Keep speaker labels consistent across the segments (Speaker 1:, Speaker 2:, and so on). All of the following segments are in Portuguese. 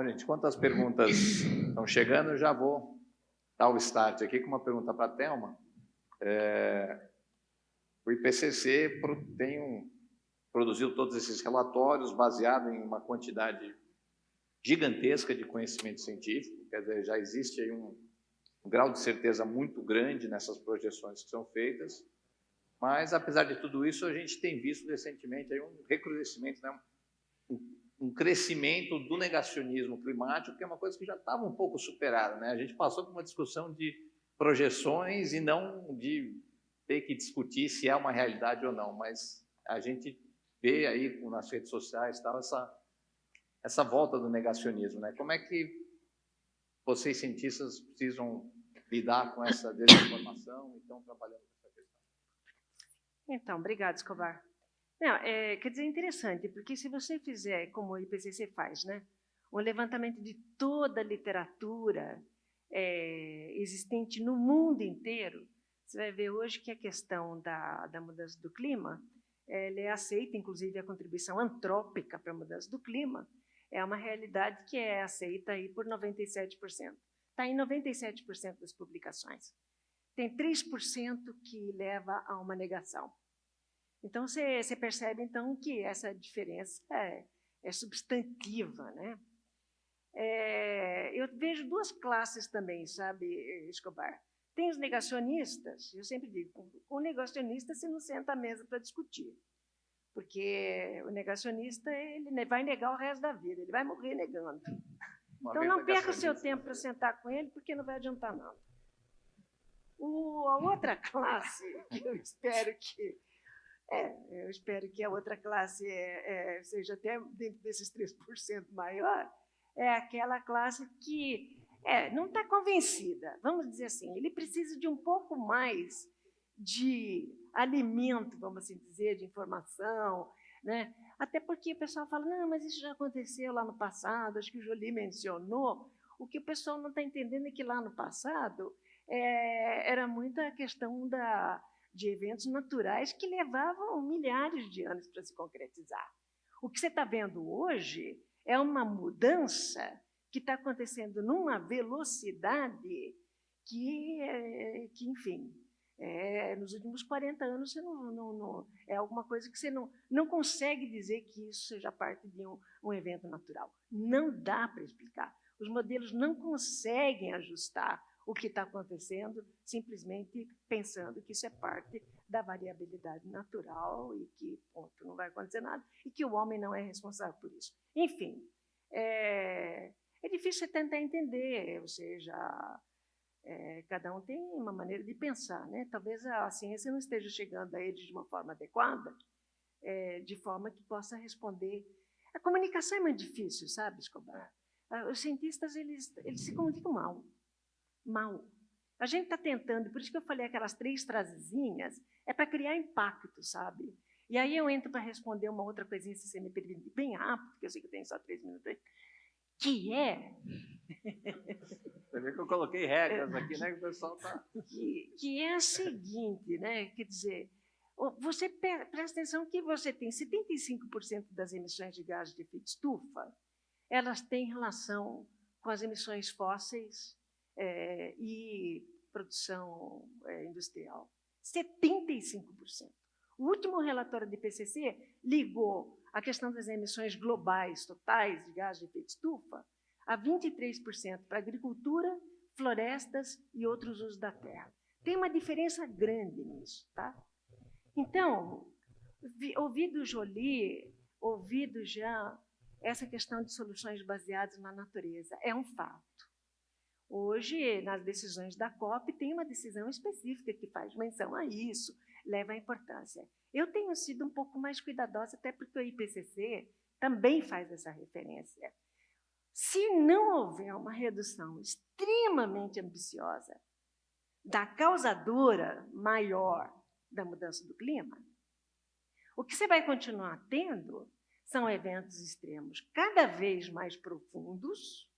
Speaker 1: Bom, gente, enquanto as perguntas estão chegando, eu já vou dar o start aqui com uma pergunta para a Thelma. O IPCC produziu todos esses relatórios baseado em uma quantidade gigantesca de conhecimento científico, quer dizer, já existe aí um grau de certeza muito grande nessas projeções que são feitas, mas, apesar de tudo isso, a gente tem visto recentemente aí um recrudescimento, né? Um crescimento do negacionismo climático, que é uma coisa que já estava um pouco superada, né? A gente passou por uma discussão de projeções e não de ter que discutir se é uma realidade ou não, mas a gente vê aí nas redes sociais tal, essa volta do negacionismo, né? Como é que vocês, cientistas, precisam lidar com essa desinformação e estão trabalhando com essa questão?
Speaker 2: Então, obrigado, Escobar. Não, quer dizer, é interessante, porque se você fizer, como o IPCC faz, né, um levantamento de toda a literatura existente no mundo inteiro, você vai ver hoje que a questão da mudança do clima, ela é aceita, inclusive a contribuição antrópica para a mudança do clima, é uma realidade que é aceita aí por 97%. Está em 97% das publicações. Tem 3% que leva a uma negação. Então, você percebe, então, que essa diferença é substantiva, né? Eu vejo duas classes também, sabe, Escobar? Tem os negacionistas, eu sempre digo, o negacionista você não senta à mesa para discutir, porque o negacionista ele vai negar o resto da vida, ele vai morrer negando. Então, não perca seu tempo para sentar com ele, porque não vai adiantar nada. A outra classe, que eu espero que a outra classe seja até dentro desses 3% maior, é aquela classe que não está convencida, vamos dizer assim, ele precisa de um pouco mais de alimento, vamos assim dizer, de informação, né? Até porque o pessoal fala, não, mas isso já aconteceu lá no passado, acho que o Joly mencionou, o que o pessoal não está entendendo é que lá no passado era muita a questão de eventos naturais que levavam milhares de anos para se concretizar. O que você está vendo hoje é uma mudança que está acontecendo numa velocidade que enfim, nos últimos 40 anos você não é alguma coisa que você não consegue dizer que isso seja parte de um evento natural. Não dá para explicar. Os modelos não conseguem ajustar o que está acontecendo, simplesmente pensando que isso é parte da variabilidade natural e que, ponto, não vai acontecer nada, e que o homem não é responsável por isso. Enfim, é difícil você tentar entender, ou seja, cada um tem uma maneira de pensar, né? Talvez a ciência não esteja chegando a eles de uma forma adequada, de forma que possa responder. A comunicação é muito difícil, sabe, Escobar? Os cientistas, eles se comunicam mal. A gente está tentando, por isso que eu falei aquelas 3 frasezinhas, para criar impacto, sabe? E aí eu entro para responder uma outra coisinha, se você me permite, bem rápido, porque eu sei que eu tenho só 3 minutos, que é...
Speaker 1: Você vê que eu coloquei regras aqui, né, que o pessoal está...
Speaker 2: Que é a seguinte, né? Quer dizer, você presta atenção que você tem 75% das emissões de gases de efeito estufa, elas têm relação com as emissões fósseis, e produção industrial. 75%. O último relatório do IPCC ligou a questão das emissões globais totais de gás de efeito estufa a 23% para agricultura, florestas e outros usos da terra. Tem uma diferença grande nisso, tá? Então, ouvido Joly, ouvido já essa questão de soluções baseadas na natureza, é um fato. Hoje, nas decisões da COP, tem uma decisão específica que faz menção a isso, leva à importância. Eu tenho sido um pouco mais cuidadosa, até porque o IPCC também faz essa referência. Se não houver uma redução extremamente ambiciosa da causadora maior da mudança do clima, o que você vai continuar tendo são eventos extremos cada vez mais profundos,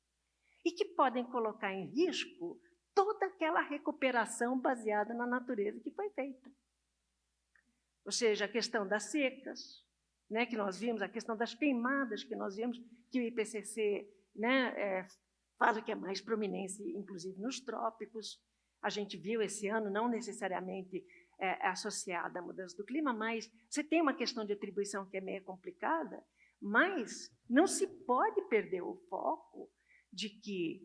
Speaker 2: e que podem colocar em risco toda aquela recuperação baseada na natureza que foi feita. Ou seja, a questão das secas, né, que nós vimos, a questão das queimadas que nós vimos, que o IPCC né, fala que é mais prominente, inclusive, nos trópicos. A gente viu esse ano, não necessariamente associada à mudança do clima, mas você tem uma questão de atribuição que é meio complicada, mas não se pode perder o foco de que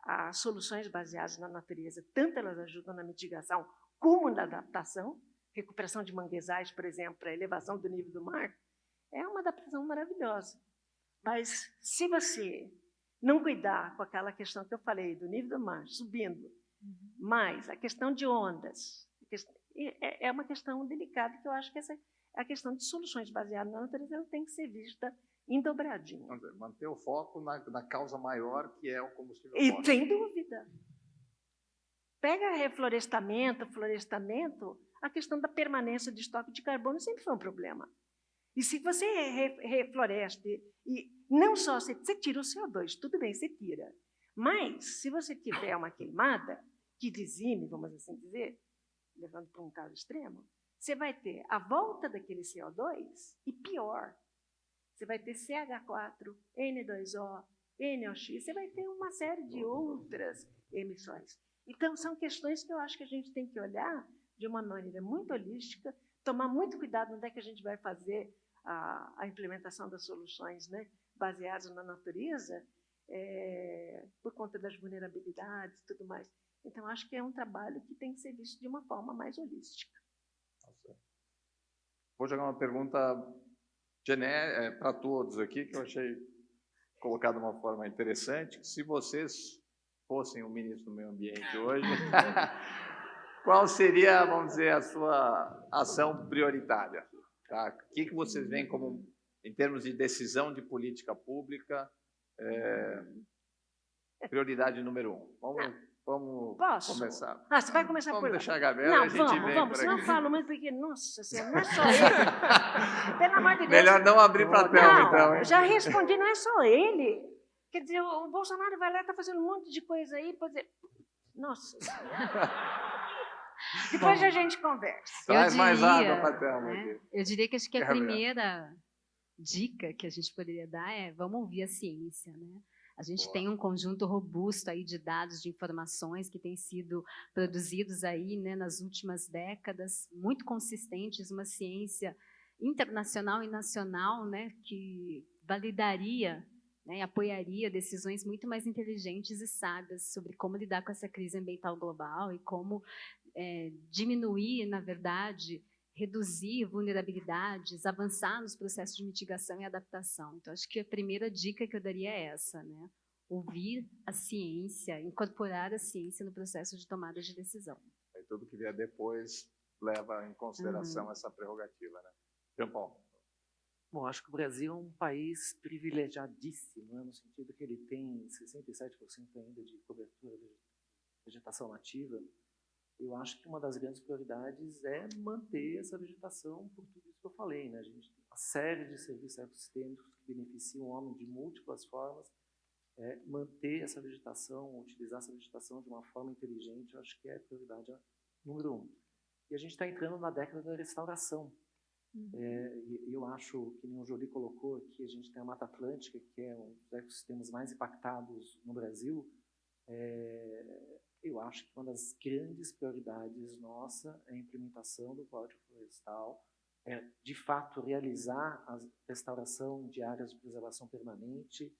Speaker 2: as soluções baseadas na natureza, tanto elas ajudam na mitigação como na adaptação, recuperação de manguezais, por exemplo, para a elevação do nível do mar, é uma adaptação maravilhosa. Mas se você não cuidar com aquela questão que eu falei, do nível do mar subindo, mais a questão de ondas, é uma questão delicada, que eu acho que essa, a questão de soluções baseadas na natureza ela tem que ser vista em dobradinho.
Speaker 1: Manter o foco na causa maior, que é o combustível
Speaker 2: E
Speaker 1: fóssil.
Speaker 2: sem dúvida. Pega reflorestamento, florestamento, a questão da permanência de estoque de carbono sempre foi um problema. E se você refloresta, e não só você tira o CO2, tudo bem, você tira. Mas, se você tiver uma queimada, que dizime, vamos assim dizer, levando para um caso extremo, você vai ter a volta daquele CO2 e pior, você vai ter CH4, N2O, NOx, você vai ter uma série de outras emissões. Então, são questões que eu acho que a gente tem que olhar de uma maneira muito holística, tomar muito cuidado onde é que a gente vai fazer a implementação das soluções, né, baseadas na natureza, por conta das vulnerabilidades e tudo mais. Então, acho que é um trabalho que tem que ser visto de uma forma mais holística.
Speaker 1: Vou jogar uma pergunta para todos aqui, que eu achei colocada de uma forma interessante. Se vocês fossem o ministro do Meio Ambiente hoje, qual seria, vamos dizer, a sua ação prioritária? Tá? O que vocês veem como, em termos de decisão de política pública, prioridade número 1? Vamos começar.
Speaker 2: Você vai começar
Speaker 1: vamos
Speaker 2: por lá.
Speaker 1: Deixar a Gabriela,
Speaker 2: não,
Speaker 1: a gente
Speaker 2: vamos. Senão eu falo muito, porque, nossa senhora, não é só ele. Pelo amor de Deus.
Speaker 1: Melhor não abrir para a tela, então. Hein?
Speaker 2: Eu já respondi, não é só ele. Quer dizer, o Bolsonaro vai lá e está fazendo um monte de coisa aí, para dizer, nossa senhora. Depois a gente conversa.
Speaker 1: Traz mais água para a tela.
Speaker 3: Eu diria que acho que a primeira dica que a gente poderia dar é vamos ouvir a ciência, né? A gente tem um conjunto robusto aí de dados, de informações que têm sido produzidos aí, né, nas últimas décadas, muito consistentes, uma ciência internacional e nacional, né, que validaria, né, apoiaria decisões muito mais inteligentes e sábias sobre como lidar com essa crise ambiental global e como diminuir, na verdade, reduzir vulnerabilidades, avançar nos processos de mitigação e adaptação. Então, acho que a primeira dica que eu daria é essa, né? Ouvir a ciência, incorporar a ciência no processo de tomada de decisão.
Speaker 1: Aí tudo que vier depois leva em consideração essa prerrogativa, né? João Paulo.
Speaker 4: Bom, acho que o Brasil é um país privilegiadíssimo, né, no sentido que ele tem 67% ainda de cobertura de vegetação nativa. Eu acho que uma das grandes prioridades é manter essa vegetação por tudo isso que eu falei, né? A gente tem uma série de serviços ecossistêmicos que beneficiam o homem de múltiplas formas. Manter essa vegetação, utilizar essa vegetação de uma forma inteligente, eu acho que é a prioridade número 1. E a gente está entrando na década da restauração. E eu acho, que nem o Jolie colocou aqui, a gente tem a Mata Atlântica, que é um dos ecossistemas mais impactados no Brasil. Eu acho que uma das grandes prioridades nossa é a implementação do Código Florestal, de fato realizar a restauração de áreas de preservação permanente,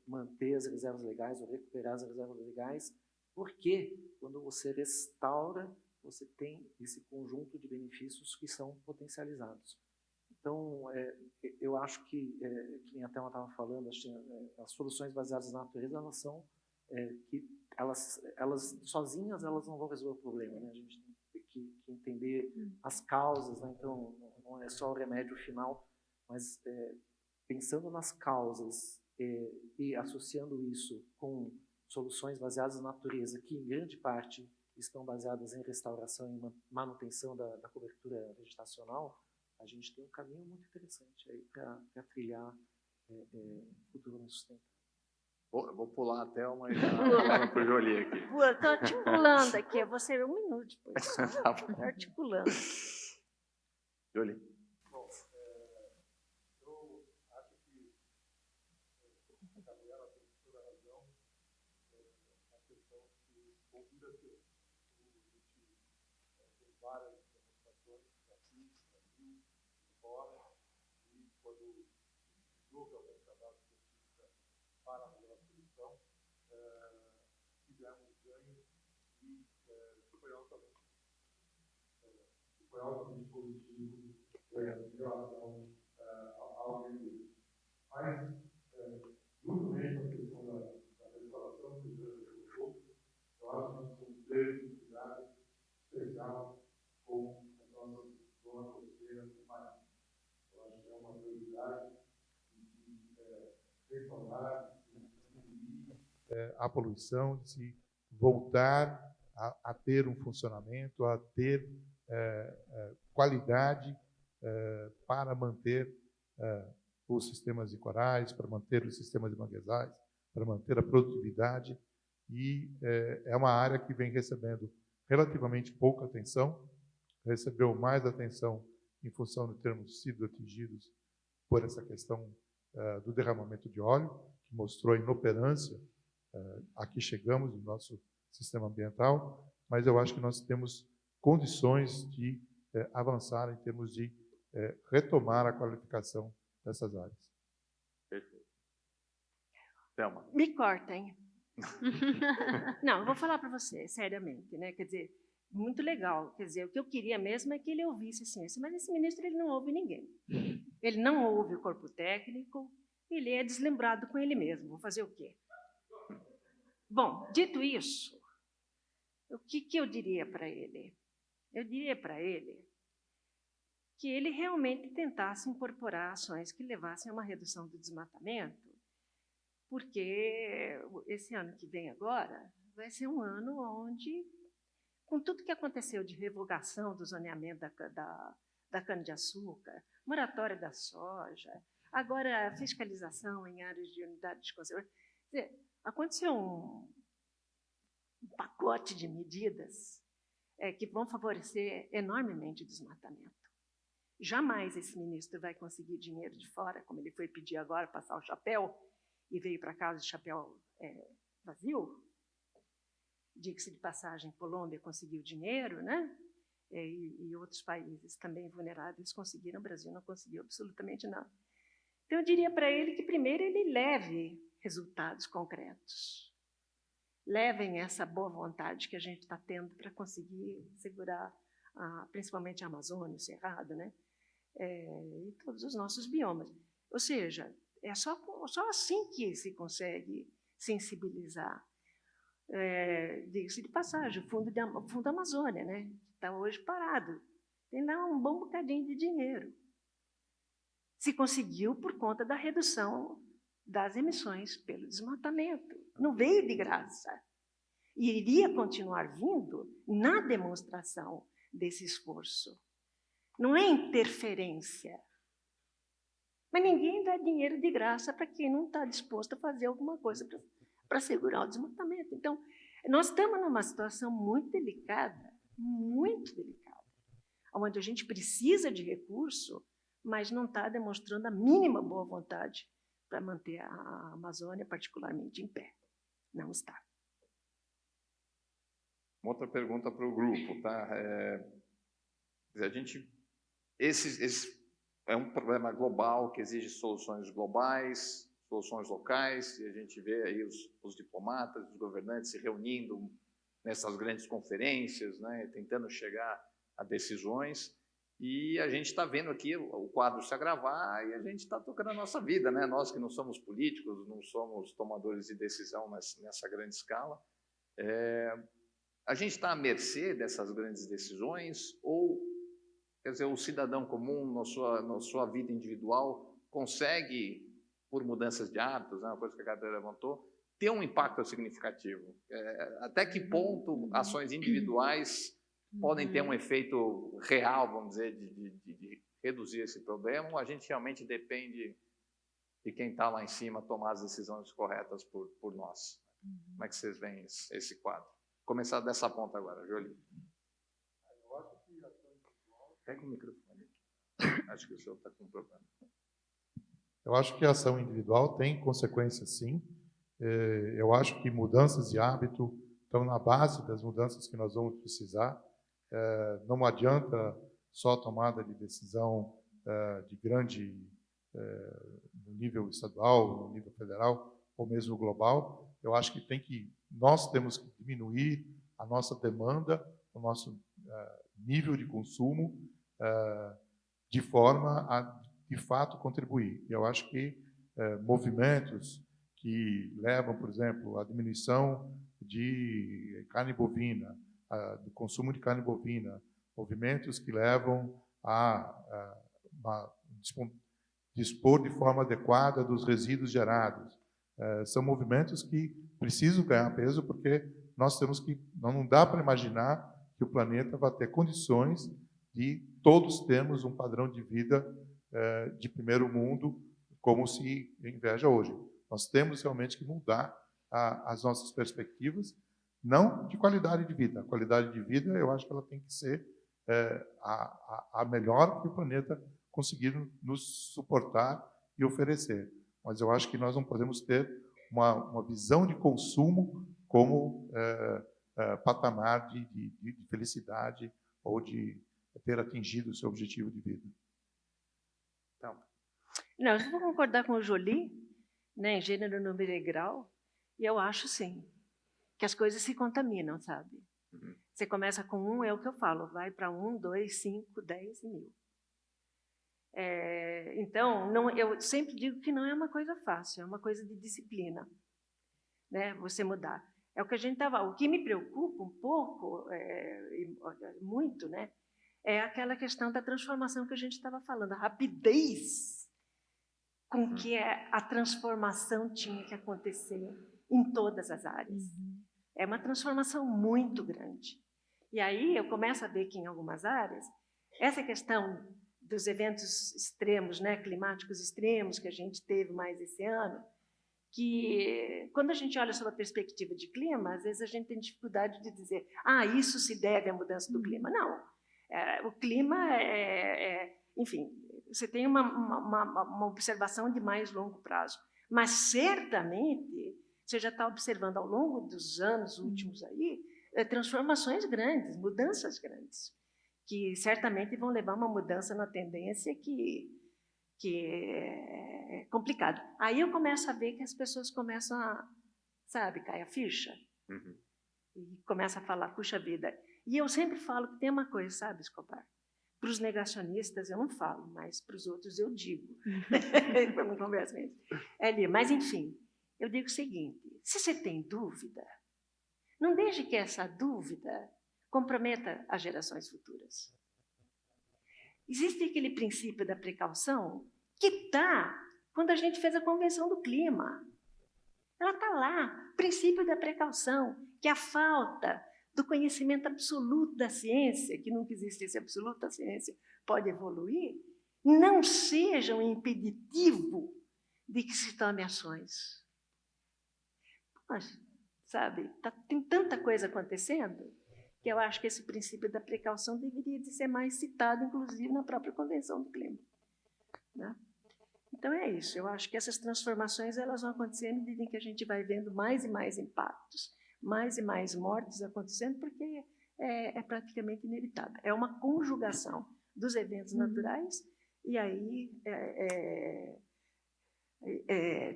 Speaker 4: manter as reservas legais ou recuperar as reservas legais, porque quando você restaura, você tem esse conjunto de benefícios que são potencializados. Então, eu acho que nem a Thelma estava falando, as soluções baseadas na natureza, elas são que elas sozinhas elas não vão resolver o problema, né? A gente tem que entender as causas, né? Então não é só o remédio final, mas pensando nas causas e associando isso com soluções baseadas na natureza, que em grande parte estão baseadas em restauração e manutenção da cobertura vegetacional, a gente tem um caminho muito interessante aí para trilhar futuro mais sustentável.
Speaker 1: Vou pular até uma palavra para o Jolie aqui.
Speaker 2: Estou articulando aqui, você 1 minuto depois. Estou articulando.
Speaker 1: Jolie.
Speaker 5: Bom, eu acho que a Gabriela foi altamente positivo em relação ao meio. Mas, justamente a questão da restauração do jogo, eu acho que nós temos prioridade especial com a nossa zona costeira do país. Eu acho que é uma prioridade de restaurar, a poluição, de se voltar a ter um funcionamento, a ter qualidade para manter os sistemas de corais, para manter os sistemas de manguezais, para manter a produtividade. E é uma área que vem recebendo relativamente pouca atenção, recebeu mais atenção em função de termos sido atingidos por essa questão do derramamento de óleo, que mostrou a inoperância a que chegamos no nosso sistema ambiental, mas eu acho que nós temos condições de avançar em termos de retomar a qualificação dessas áreas.
Speaker 1: Perfeito. Thelma.
Speaker 2: Me cortem. Não, eu vou falar para você, seriamente, né? Quer dizer, muito legal. Quer dizer, o que eu queria mesmo é que ele ouvisse a ciência, mas esse ministro ele não ouve ninguém. Ele não ouve o corpo técnico, ele é deslembrado com ele mesmo. Vou fazer o quê? Bom, dito isso, o que eu diria para ele? Eu diria para ele que ele realmente tentasse incorporar ações que levassem a uma redução do desmatamento, porque esse ano que vem agora vai ser um ano onde, com tudo que aconteceu de revogação do zoneamento da cana-de-açúcar, moratória da soja, agora a fiscalização em áreas de unidade de conservação, aconteceu um pacote de medidas que vão favorecer enormemente o desmatamento. Jamais esse ministro vai conseguir dinheiro de fora, como ele foi pedir agora, passar o chapéu, e veio para casa de chapéu vazio. Diga-se de passagem, Colômbia conseguiu dinheiro, né? E outros países também vulneráveis conseguiram, o Brasil não conseguiu absolutamente nada. Então, eu diria para ele que, primeiro, ele leve resultados concretos. Levem essa boa vontade que a gente está tendo para conseguir segurar, principalmente a Amazônia, o Cerrado, né? E todos os nossos biomas. Ou seja, é só assim que se consegue sensibilizar. Diga-se de passagem, o Fundo da Amazônia, né? Está hoje parado. Tem lá um bom bocadinho de dinheiro. Se conseguiu por conta da redução das emissões pelo desmatamento. Não veio de graça. E iria continuar vindo na demonstração desse esforço. Não é interferência. Mas ninguém dá dinheiro de graça para quem não está disposto a fazer alguma coisa para segurar o desmatamento. Então, nós estamos numa situação muito delicada, onde a gente precisa de recurso, mas não está demonstrando a mínima boa vontade para manter a Amazônia particularmente em pé. Não está.
Speaker 1: Uma outra pergunta para o grupo, tá? Esse é um problema global que exige soluções globais, soluções locais, e a gente vê aí os diplomatas, os governantes se reunindo nessas grandes conferências, né, tentando chegar a decisões. E a gente está vendo aqui o quadro se agravar e a gente está tocando a nossa vida, né? Nós que não somos políticos, não somos tomadores de decisão nessa grande escala. A gente está à mercê dessas grandes decisões ou, quer dizer, o cidadão comum, na sua vida individual, consegue, por mudanças de hábitos, né, uma coisa que a Gabriela levantou, ter um impacto significativo? Até que ponto ações individuais podem ter um efeito real, vamos dizer, de reduzir esse problema, ou a gente realmente depende de quem está lá em cima tomar as decisões corretas por nós? Como é que vocês veem esse quadro? Vou começar dessa ponta agora, Jolie.
Speaker 5: Eu acho que a ação individual...
Speaker 1: Pega o microfone. Acho que o senhor está com problema.
Speaker 5: Eu acho que a ação individual tem consequências, sim. Eu acho que mudanças de hábito, estão na base das mudanças que nós vamos precisar. Não adianta só tomada de decisão de grande no nível estadual, no nível federal ou mesmo global. Eu acho que nós temos que diminuir a nossa demanda, o nosso nível de consumo, de forma a, de fato, contribuir. Eu acho que movimentos que levam, por exemplo, à diminuição de carne bovina, do consumo de carne bovina, movimentos que levam a dispor de forma adequada dos resíduos gerados, são movimentos que precisam ganhar peso, porque não dá para imaginar que o planeta vai ter condições de todos termos um padrão de vida de primeiro mundo, como se inveja hoje. Nós temos realmente que mudar as nossas perspectivas, não de qualidade de vida. A qualidade de vida, eu acho que ela tem que ser a melhor que o planeta conseguir nos suportar e oferecer. Mas eu acho que nós não podemos ter uma visão de consumo como patamar de felicidade ou de ter atingido o seu objetivo de vida.
Speaker 1: Então,
Speaker 2: não, eu vou concordar com o Joly, né, em gênero, número e grau, e eu acho, sim, que as coisas se contaminam, sabe? Você começa com 1, é o que eu falo, vai para 1, 2, 5, 10 e 1000. Então, eu sempre digo que não é uma coisa fácil, é uma coisa de disciplina, né? Você mudar. É o que a gente estava. O que me preocupa um pouco, muito, né? É aquela questão da transformação que a gente estava falando, a rapidez com que a transformação tinha que acontecer em todas as áreas. É uma transformação muito grande. E aí eu começo a ver que em algumas áreas essa questão dos eventos extremos, né, climáticos extremos que a gente teve mais esse ano, que quando a gente olha sob a perspectiva de clima, às vezes a gente tem dificuldade de dizer, isso se deve à mudança do clima. Não, o clima enfim, você tem uma observação de mais longo prazo, mas certamente você já está observando ao longo dos anos últimos aí transformações grandes, mudanças grandes, que certamente vão levar a uma mudança na tendência que é complicado. Aí eu começo a ver que as pessoas começam a, cai a ficha, e começa a falar, puxa vida. E eu sempre falo que tem uma coisa, sabe, Escobar? Para os negacionistas eu não falo, mas para os outros eu digo. Foi uma conversa mesmo. Mas, enfim, eu digo o seguinte, se você tem dúvida, não deixe que essa dúvida comprometa as gerações futuras. Existe aquele princípio da precaução que está quando a gente fez a Convenção do Clima. Ela está lá, princípio da precaução, que a falta do conhecimento absoluto da ciência, que nunca existe esse absoluto da ciência, pode evoluir, não seja um impeditivo de que se tome ações. Mas, tem tanta coisa acontecendo que eu acho que esse princípio da precaução deveria de ser mais citado, inclusive, na própria Convenção do Clima. Né? Então, é isso. Eu acho que essas transformações elas vão acontecer à medida em que a gente vai vendo mais e mais impactos, mais e mais mortes acontecendo, porque é praticamente inevitável. É uma conjugação dos eventos naturais e aí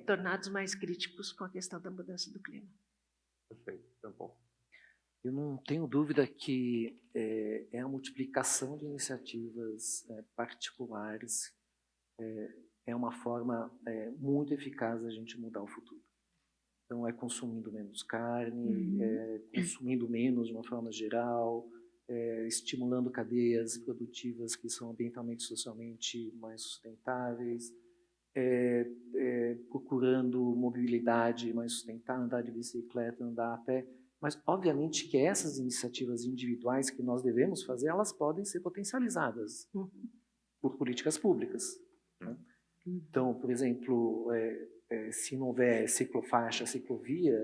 Speaker 2: tornados mais críticos com a questão da mudança do clima.
Speaker 1: Perfeito. Então, bom.
Speaker 4: Eu não tenho dúvida que é a multiplicação de iniciativas particulares é uma forma muito eficaz da gente mudar o futuro. Então, consumindo menos carne, consumindo menos de uma forma geral, estimulando cadeias produtivas que são ambientalmente e socialmente mais sustentáveis, procurando mobilidade mais sustentável, andar de bicicleta, andar a pé. Mas, obviamente, que essas iniciativas individuais que nós devemos fazer, elas podem ser potencializadas por políticas públicas. Né? Então, por exemplo, se não houver ciclofaixa, ciclovia,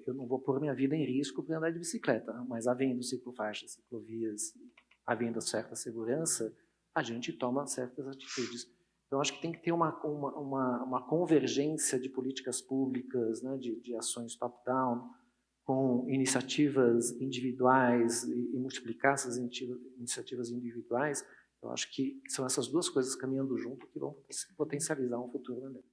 Speaker 4: eu não vou pôr minha vida em risco para andar de bicicleta. Mas, havendo ciclofaixas, ciclovias, havendo certa segurança, a gente toma certas atitudes. Então, acho que tem que ter uma convergência de políticas públicas, né, de ações top-down, com iniciativas individuais e multiplicar essas iniciativas individuais, eu acho que são essas duas coisas caminhando junto que vão potencializar um futuro melhor.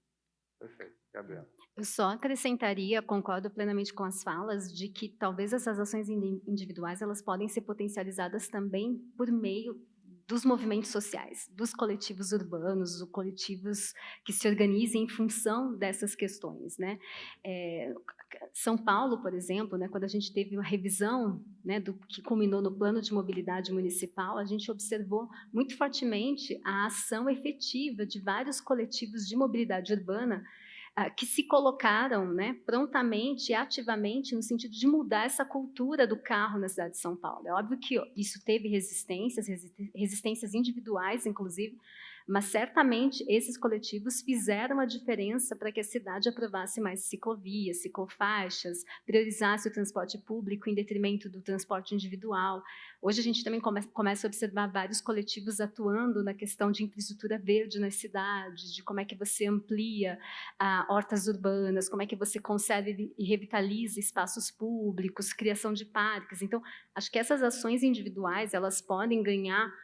Speaker 1: Perfeito. Gabriela.
Speaker 3: Eu só acrescentaria, concordo plenamente com as falas, de que talvez essas ações individuais elas podem ser potencializadas também por meio dos movimentos sociais, dos coletivos urbanos, dos coletivos que se organizem em função dessas questões, né? São Paulo, por exemplo, né, quando a gente teve uma revisão, né, do que culminou no plano de mobilidade municipal, a gente observou muito fortemente a ação efetiva de vários coletivos de mobilidade urbana que se colocaram, né, prontamente e ativamente no sentido de mudar essa cultura do carro na cidade de São Paulo. É óbvio que isso teve resistências individuais, inclusive, mas certamente esses coletivos fizeram a diferença para que a cidade aprovasse mais ciclovias, ciclofaixas, priorizasse o transporte público em detrimento do transporte individual. Hoje a gente também começa a observar vários coletivos atuando na questão de infraestrutura verde nas cidades, de como é que você amplia hortas urbanas, como é que você conserve e revitaliza espaços públicos, criação de parques. Então, acho que essas ações individuais elas podem ganhar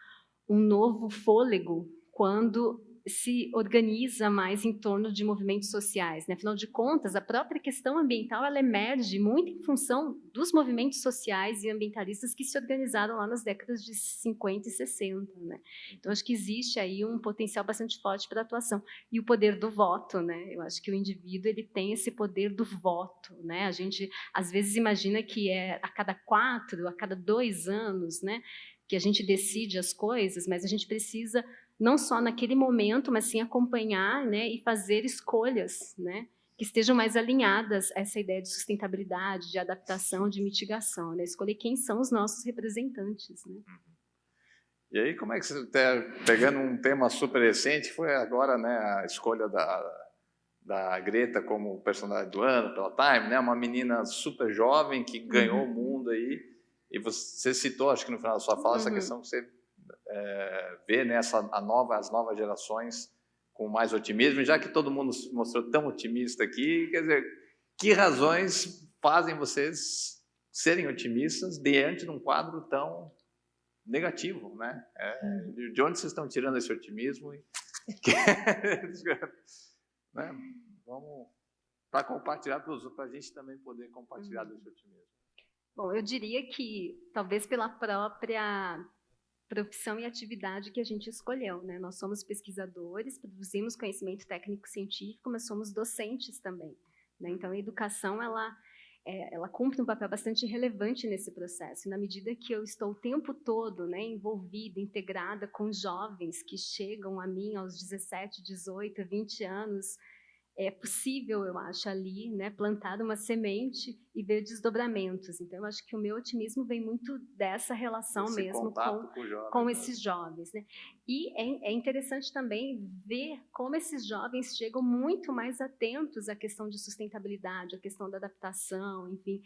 Speaker 3: um novo fôlego quando se organiza mais em torno de movimentos sociais, né? Afinal de contas, a própria questão ambiental ela emerge muito em função dos movimentos sociais e ambientalistas que se organizaram lá nas décadas de 50 e 60, né? Então, acho que existe aí um potencial bastante forte para a atuação. E o poder do voto, né? Eu acho que o indivíduo ele tem esse poder do voto, né? A gente, às vezes, imagina que é a cada 2 anos, né? Que a gente decide as coisas, mas a gente precisa não só naquele momento, mas sim acompanhar, né, e fazer escolhas, né, que estejam mais alinhadas a essa ideia de sustentabilidade, de adaptação, de mitigação, né, escolher quem são os nossos representantes, né.
Speaker 1: E aí, como é que você está pegando um tema super recente, foi agora, né, a escolha da Greta como personagem do ano pela Time, né, uma menina super jovem que ganhou o mundo aí, e você citou, acho que no final da sua fala, essa questão que você vê, né, as novas gerações com mais otimismo, já que todo mundo se mostrou tão otimista aqui, quer dizer, que razões fazem vocês serem otimistas diante de um quadro tão negativo, né? De onde vocês estão tirando esse otimismo? Né? Vamos para compartilhar para a gente também poder compartilhar desse otimismo.
Speaker 3: Bom, eu diria que talvez pela própria profissão e atividade que a gente escolheu, né? Nós somos pesquisadores, produzimos conhecimento técnico-científico, mas somos docentes também, né? Então, a educação, ela cumpre um papel bastante relevante nesse processo, na medida que eu estou o tempo todo, né, envolvida, integrada com jovens que chegam a mim aos 17, 18, 20 anos, é possível, eu acho, ali, né, plantar uma semente e ver desdobramentos. Então, eu acho que o meu otimismo vem muito dessa relação
Speaker 1: Esse
Speaker 3: mesmo com esses jovens, né? E é interessante também ver como esses jovens chegam muito mais atentos à questão de sustentabilidade, à questão da adaptação, enfim.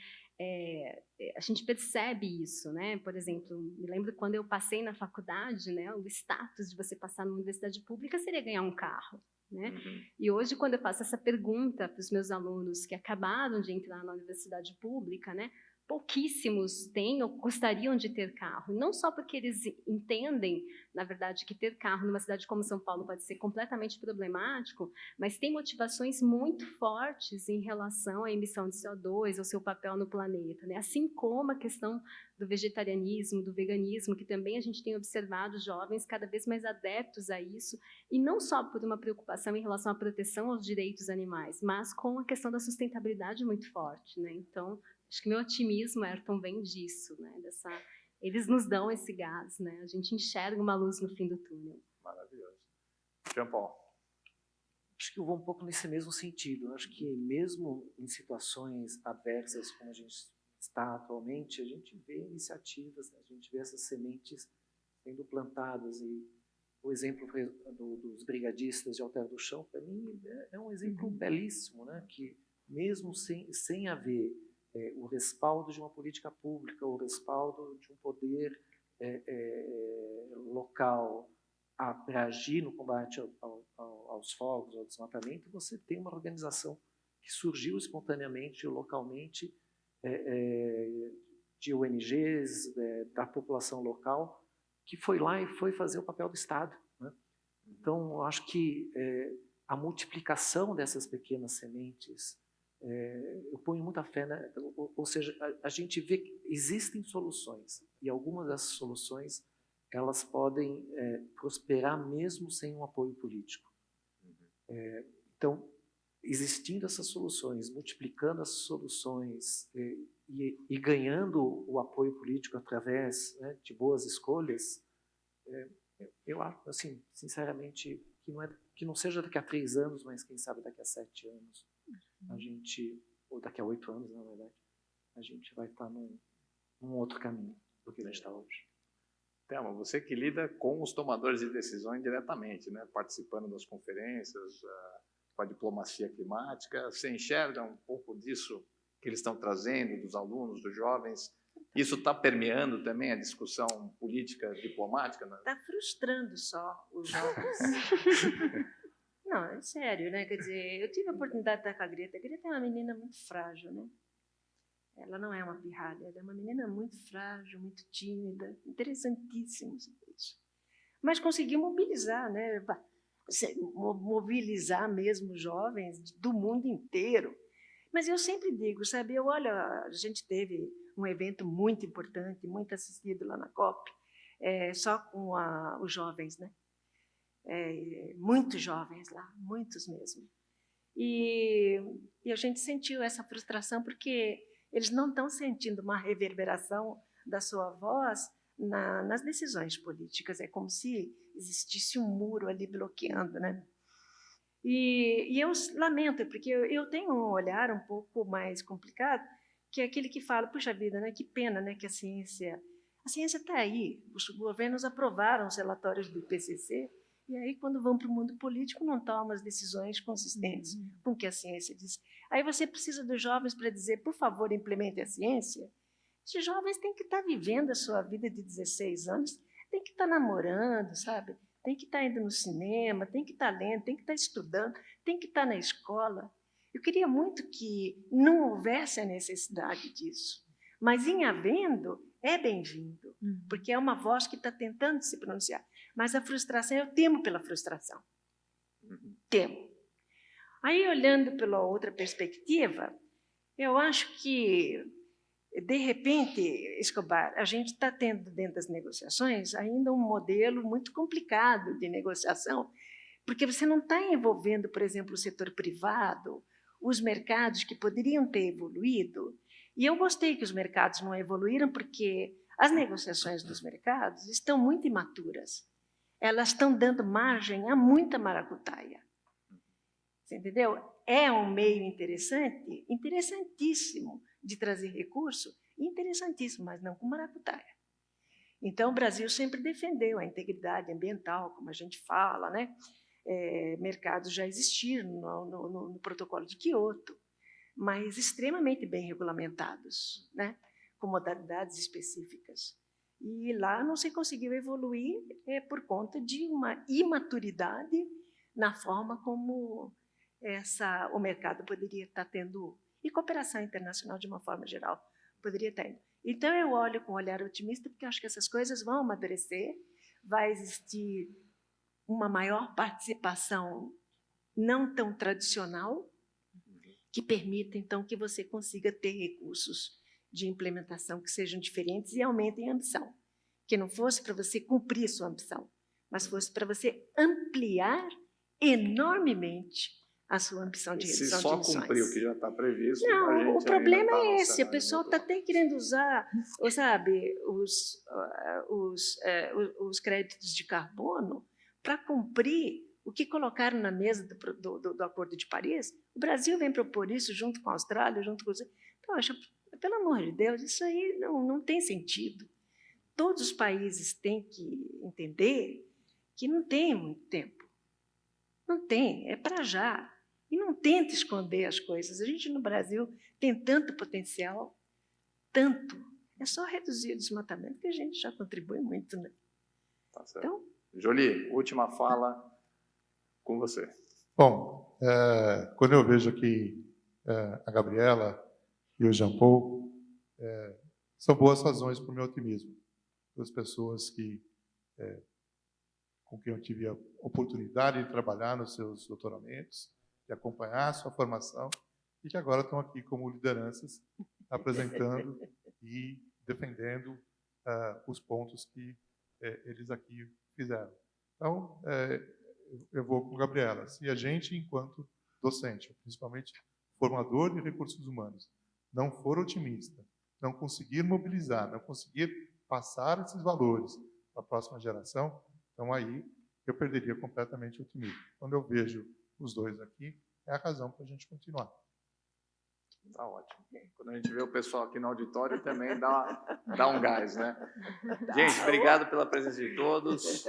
Speaker 3: A gente percebe isso, né? Por exemplo, me lembro quando eu passei na faculdade, né, o status de você passar numa universidade pública seria ganhar um carro. Né? E hoje, quando eu faço essa pergunta para os meus alunos que acabaram de entrar na universidade pública, né, pouquíssimos têm ou gostariam de ter carro. Não só porque eles entendem, na verdade, que ter carro numa cidade como São Paulo pode ser completamente problemático, mas tem motivações muito fortes em relação à emissão de CO2, ao seu papel no planeta. Né? Assim como a questão do vegetarianismo, do veganismo, que também a gente tem observado jovens cada vez mais adeptos a isso, e não só por uma preocupação em relação à proteção aos direitos animais, mas com a questão da sustentabilidade muito forte, né? Então, acho que meu otimismo, Ayrton, vem disso, né? Eles nos dão esse gás, né? A gente enxerga uma luz no fim do túnel.
Speaker 1: Maravilhoso. Jean-Paul.
Speaker 4: Acho que eu vou um pouco nesse mesmo sentido. Acho que mesmo em situações adversas como a gente está atualmente, a gente vê iniciativas, né? A gente vê essas sementes sendo plantadas. E o exemplo dos brigadistas de Alter do Chão, para mim, é um exemplo belíssimo, né? Que mesmo sem haver o respaldo de uma política pública, o respaldo de um poder local para agir no combate aos fogos, ao desmatamento, você tem uma organização que surgiu espontaneamente, localmente, de ONGs, da população local, que foi lá e foi fazer o papel do Estado, né? Então, eu acho que a multiplicação dessas pequenas sementes, eu ponho muita fé, né? Ou seja, a gente vê que existem soluções, e algumas dessas soluções elas podem prosperar mesmo sem um apoio político. Então, existindo essas soluções, multiplicando as soluções e ganhando o apoio político através, né, de boas escolhas, eu acho, assim, sinceramente, que não seja daqui a 3 anos, mas quem sabe daqui a 7 anos, a gente, ou daqui a 8 anos, na verdade, a gente vai estar num outro caminho do que a gente está hoje.
Speaker 1: Thelma, você que lida com os tomadores de decisões diretamente, né, participando das conferências, com a diplomacia climática, você enxerga um pouco disso que eles estão trazendo, dos alunos, dos jovens? Isso está permeando também a discussão política diplomática? Né?
Speaker 2: Está frustrando só os jovens. Não, é sério, né? Quer dizer, eu tive a oportunidade de estar com a Greta. A Greta é uma menina muito frágil, né? Ela não é uma pirralha, ela é uma menina muito frágil, muito tímida, interessantíssimo isso. Mas conseguiu mobilizar, né? Mobilizar mesmo jovens do mundo inteiro. Mas eu sempre digo, sabe, a gente teve um evento muito importante, muito assistido lá na COP, só com os jovens, né? Muitos jovens lá, muitos mesmo. E a gente sentiu essa frustração porque eles não estão sentindo uma reverberação da sua voz nas decisões políticas. É como se existisse um muro ali bloqueando, né? E eu lamento, porque eu tenho um olhar um pouco mais complicado, que é aquele que fala, puxa vida, né, que pena, né, que a ciência está aí. Os governos aprovaram os relatórios do IPCC, e aí, quando vão para o mundo político, não tomam as decisões consistentes com o que a ciência diz. Aí você precisa dos jovens para dizer, por favor, implemente a ciência. Esses jovens têm que estar vivendo a sua vida de 16 anos, têm que estar namorando, sabe? Tem que estar indo no cinema, tem que estar lendo, tem que estar estudando, tem que estar na escola. Eu queria muito que não houvesse a necessidade disso. Mas, em havendo, é bem-vindo, porque é uma voz que está tentando se pronunciar. Mas a frustração, eu temo pela frustração. Temo. Aí, olhando pela outra perspectiva, eu acho que, de repente, Escobar, a gente está tendo dentro das negociações ainda um modelo muito complicado de negociação, porque você não está envolvendo, por exemplo, o setor privado, os mercados que poderiam ter evoluído. E eu gostei que os mercados não evoluíram, porque as negociações dos mercados estão muito imaturas. Elas estão dando margem a muita maracutaia. Você entendeu? É um meio interessante, interessantíssimo, de trazer recurso, interessantíssimo, mas não com maracutaia. Então, o Brasil sempre defendeu a integridade ambiental, como a gente fala, né? Mercados já existiram no protocolo de Quioto, mas extremamente bem regulamentados, né? Com modalidades específicas. E lá não se conseguiu evoluir por conta de uma imaturidade na forma como o mercado poderia estar tendo, e cooperação internacional de uma forma geral poderia estar indo. Então, eu olho com um olhar otimista, porque eu acho que essas coisas vão amadurecer, vai existir uma maior participação não tão tradicional, que permita, então, que você consiga ter recursos de implementação que sejam diferentes e aumentem a ambição. Que não fosse para você cumprir sua ambição, mas fosse para você ampliar enormemente a sua ambição de redução de emissões.
Speaker 1: Se só cumprir o que já está previsto,
Speaker 2: não, o problema é esse. A pessoa está até querendo usar, sabe, os créditos de carbono para cumprir o que colocaram na mesa do Acordo de Paris. O Brasil vem propor isso junto com a Austrália, junto com os... Poxa, pelo amor de Deus, isso aí não tem sentido. Todos os países têm que entender que não tem muito tempo. Não tem, é para já. E não tenta esconder as coisas. A gente no Brasil tem tanto potencial, tanto. É só reduzir o desmatamento que a gente já contribui muito, né?
Speaker 1: Tá certo. Então, Jolie, última fala com você.
Speaker 5: Bom, quando eu vejo aqui a Gabriela e o Jean Paul, são boas razões para o meu otimismo. As pessoas com quem eu tive a oportunidade de trabalhar nos seus doutoramentos, de acompanhar a sua formação, e que agora estão aqui como lideranças, apresentando e defendendo os pontos que eles aqui fizeram. Então, eu vou com a Gabriela. Se a gente, enquanto docente, principalmente formador de recursos humanos, não for otimista, não conseguir mobilizar, não conseguir passar esses valores para a próxima geração, então aí eu perderia completamente o otimismo. Quando eu vejo os dois aqui, é a razão para a gente continuar.
Speaker 1: Tá ótimo. Quando a gente vê o pessoal aqui no auditório, também dá um gás, né? Gente, obrigado pela presença de todos.